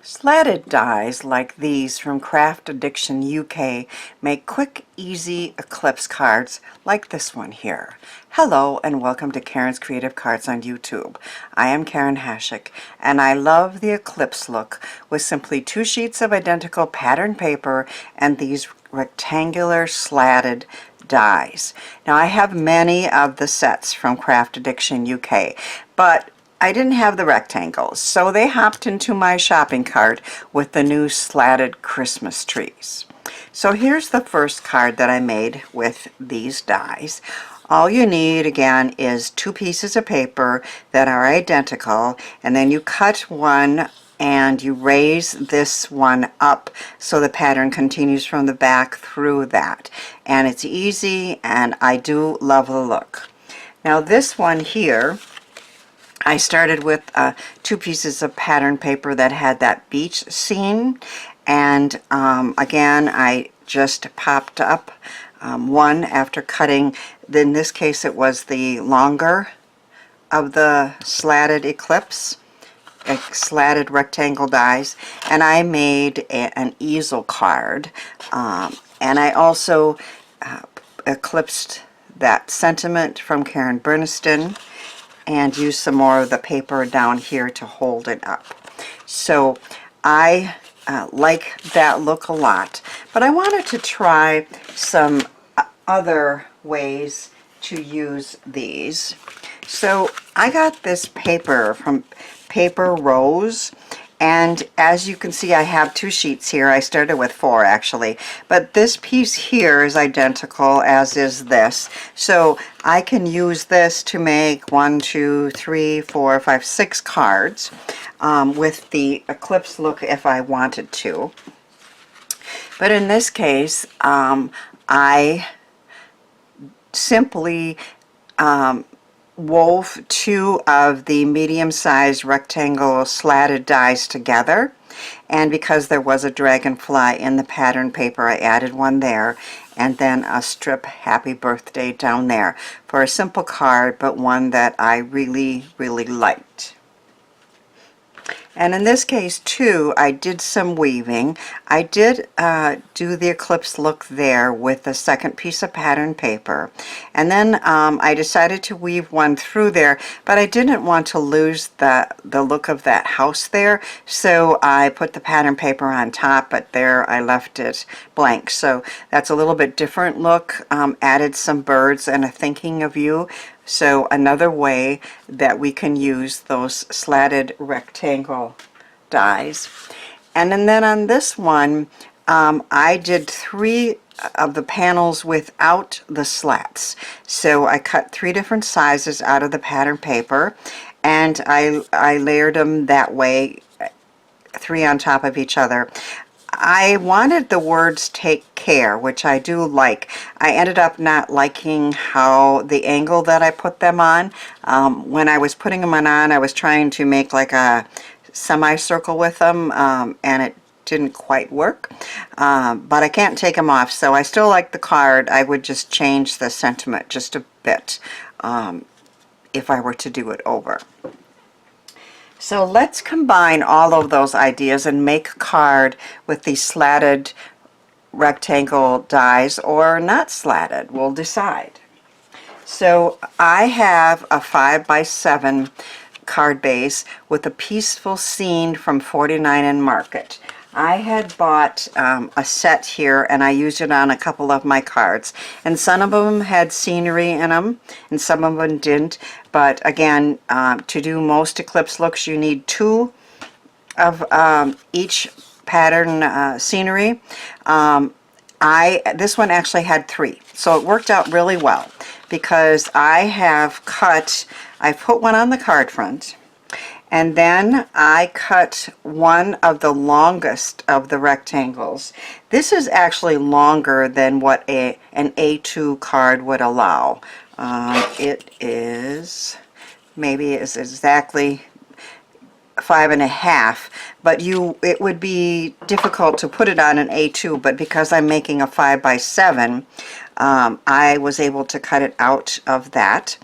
Slatted dies like these from Craft Addiction UK make quick, easy eclipse cards like this one here. Hello and welcome to Karen's Creative Cards on YouTube. I am Karen Hashik and I love the eclipse look with simply 2 sheets of identical pattern paper and these rectangular slatted dies. Now I have many of the sets from Craft Addiction UK, but I didn't have the rectangles, so they hopped into my shopping cart with the new slatted Christmas trees. So here's the first card that I made with these dies. All you need again is 2 pieces of paper that are identical, and then you cut one and you raise this one up so the pattern continues from the back through that. And it's easy and I do love the look. Now this one here, I started with 2 pieces of pattern paper that had that beach scene, and again I just popped up one after cutting. In this case it was the longer of the slatted eclipse, slatted rectangle dies, and I made an easel card, and I also eclipsed that sentiment from Karen Berniston and use some more of the paper down here to hold it up. So I like that look a lot, but I wanted to try some other ways to use these. So I got this paper from Paper Rose, and as you can see I have 2 sheets here. I started with 4 actually, but this piece here is identical as is this, so I can use this to make 1, 2, 3, 4, 5, 6 cards with the eclipse look if I wanted to. But in this case I simply wove 2 of the medium-sized rectangle slatted dies together, and because there was a dragonfly in the pattern paper I added one there, and then a strip happy birthday down there for a simple card, but one that I really liked. And in this case too, I did some weaving. I did do the eclipse look there with the second piece of pattern paper, and then I decided to weave one through there, but I didn't want to lose the look of that house there, so I put the pattern paper on top, but there I left it blank. So that's a little bit different look. Added some birds and a thinking of you. So another way that we can use those slatted rectangle dies. And then on this one, I did 3 of the panels without the slats. So I cut 3 different sizes out of the pattern paper, and I layered them that way, 3 on top of each other. I wanted the words "take care," which I do like. I ended up not liking how the angle that I put them on. When I was putting them on, I was trying to make like a semicircle with them, and it didn't quite work. But I can't take them off, so I still like the card. I would just change the sentiment just a bit if I were to do it over. So let's combine all of those ideas and make a card with these slatted rectangle dies, or not slatted, we'll decide. So I have a 5x7 card base with a peaceful scene from 49 and Market. I had bought a set here and I used it on a couple of my cards, and some of them had scenery in them and some of them didn't, but again, to do most eclipse looks you need 2 of each pattern scenery. This one actually had 3, so it worked out really well because I've put one on the card front, and then I cut one of the longest of the rectangles. This is actually longer than what an A2 card would allow. It is, maybe it's exactly 5.5, but it would be difficult to put it on an A2, but because I'm making a 5x7, I was able to cut it out of that.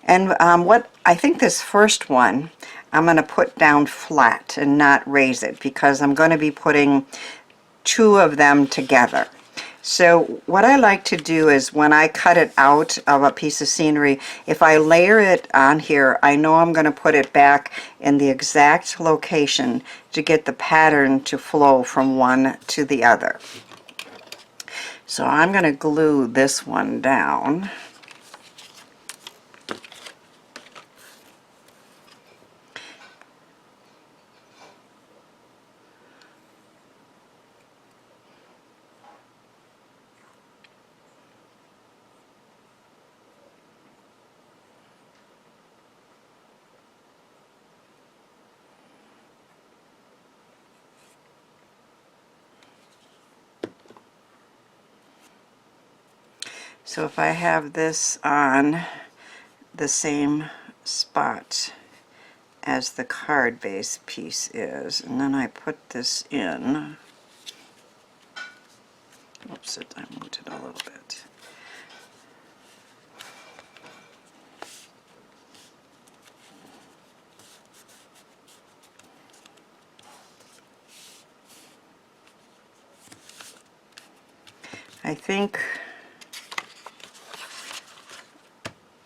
And what I think this first one, I'm going to put down flat and not raise it because I'm going to be putting two of them together. So what I like to do is when I cut it out of a piece of scenery, if I layer it on here, I know I'm going to put it back in the exact location to get the pattern to flow from one to the other. So I'm going to glue this one down. So if I have this on the same spot as the card base piece is, and then I put this in, oops, I moved it a little bit. I think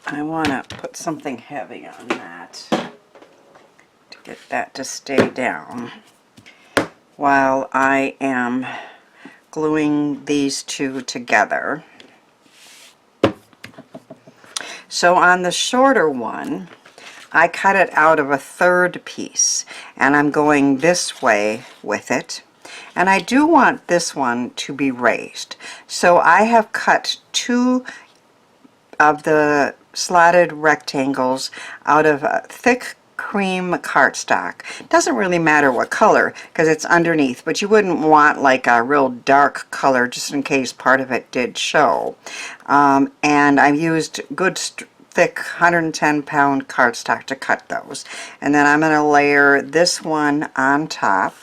I want to put something heavy on that to get that to stay down while I am gluing these two together. So on the shorter one, I cut it out of a third piece, and I'm going this way with it. And I do want this one to be raised. So I have cut two of the slotted rectangles out of a thick cream cardstock. Doesn't really matter what color because it's underneath, but you wouldn't want like a real dark color just in case part of it did show. And I used good thick 110-pound cardstock to cut those. And then I'm going to layer this one on top.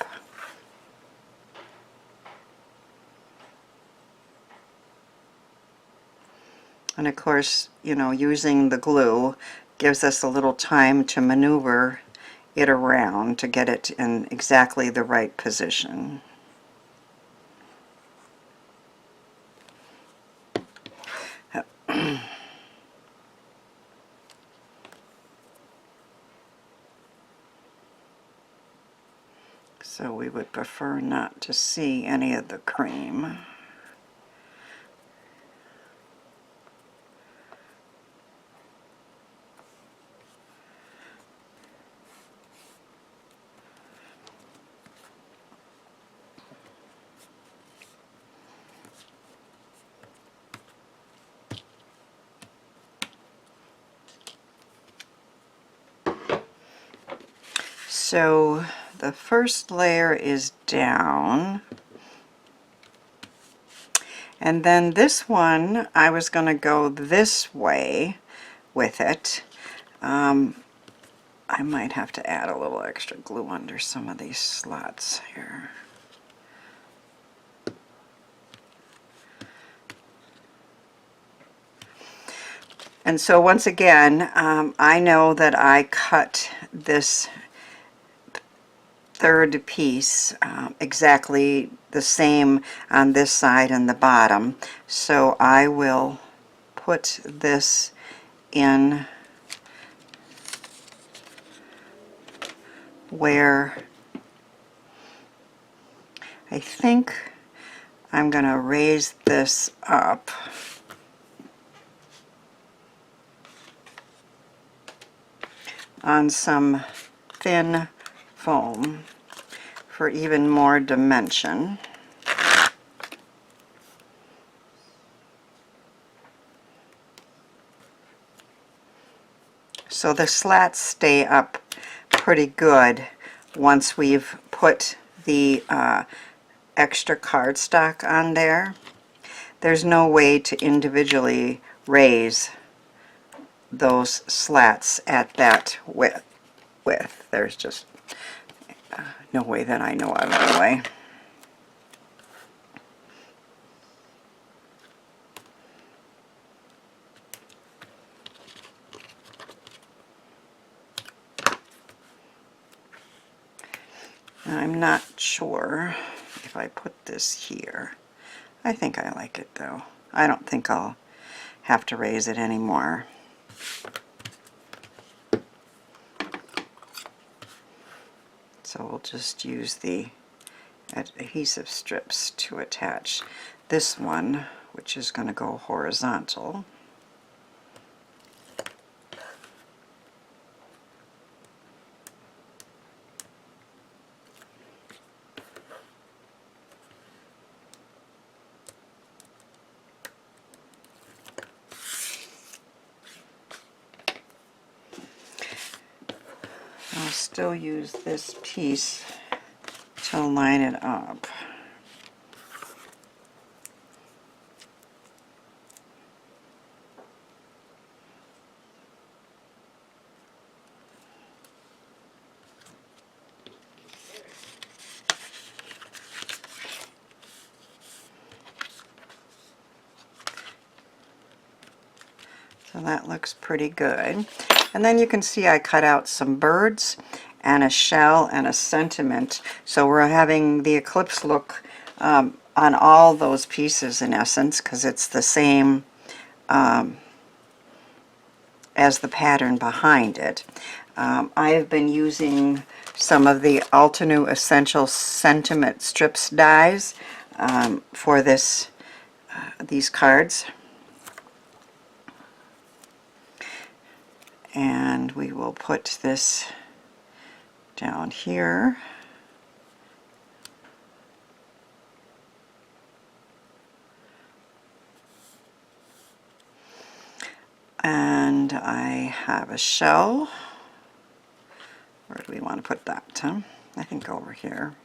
And of course, you know, using the glue gives us a little time to maneuver it around to get it in exactly the right position. So we would prefer not to see any of the cream. So the first layer is down, and then this one I was going to go this way with it. I might have to add a little extra glue under some of these slots here. And so once again, I know that I cut this third piece exactly the same on this side and the bottom. So I will put this in where I think I'm going to raise this up. On some thin foam for even more dimension. So the slats stay up pretty good once we've put the extra cardstock on there. There's no way to individually raise those slats at that width. There's just no way that I know of anyway. I'm not sure if I put this here. I think I like it though. I don't think I'll have to raise it anymore. So we'll just use the adhesive strips to attach this one, which is going to go horizontal. I'll still use this piece to line it up. So that looks pretty good. And then you can see I cut out some birds and a shell and a sentiment. So we're having the eclipse look on all those pieces in essence, because it's the same as the pattern behind it. I have been using some of the Altenew Essential Sentiment Strips dies for this these cards. And we will put this down here. And I have a shell. Where do we want to put that, huh? I think over here.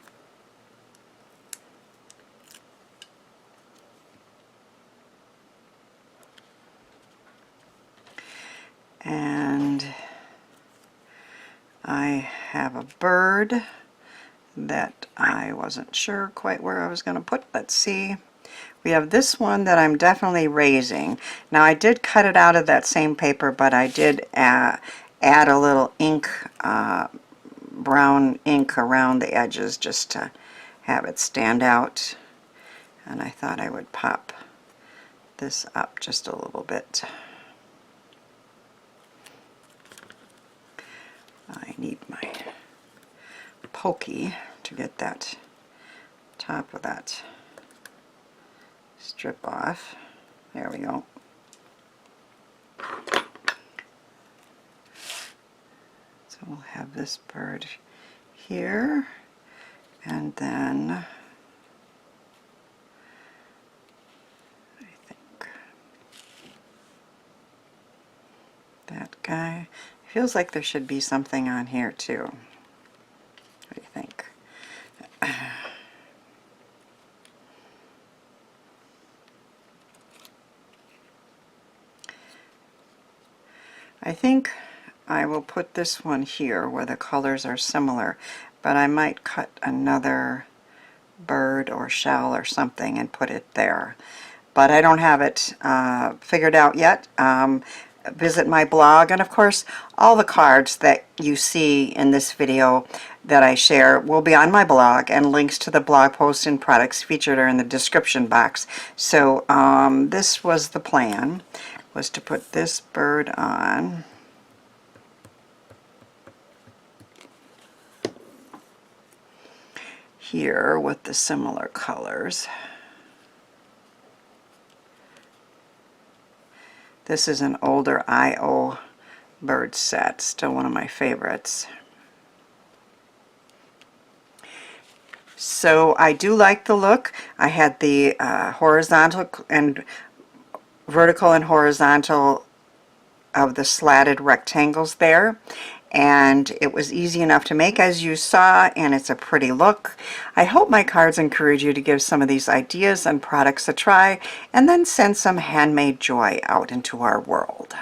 And I have a bird that I wasn't sure quite where I was going to put. Let's see. We have this one that I'm definitely raising. Now I did cut it out of that same paper, but I did add a little ink, brown ink around the edges just to have it stand out. And I thought I would pop this up just a little bit. I need my pokey to get that top of that strip off. There we go. So we'll have this bird here, and then I think that guy. Feels like there should be something on here too. What do you think? I think I will put this one here where the colors are similar, but I might cut another bird or shell or something and put it there. But I don't have it figured out yet. Visit my blog, and of course all the cards that you see in this video that I share will be on my blog, and links to the blog posts and products featured are in the description box. So this was the plan, was to put this bird on here with the similar colors. This is an older I.O. bird set, still one of my favorites. So I do like the look. I had the horizontal and vertical and horizontal of the slatted rectangles there, and it was easy enough to make, as you saw, and it's a pretty look. I hope my cards encourage you to give some of these ideas and products a try, and then send some handmade joy out into our world.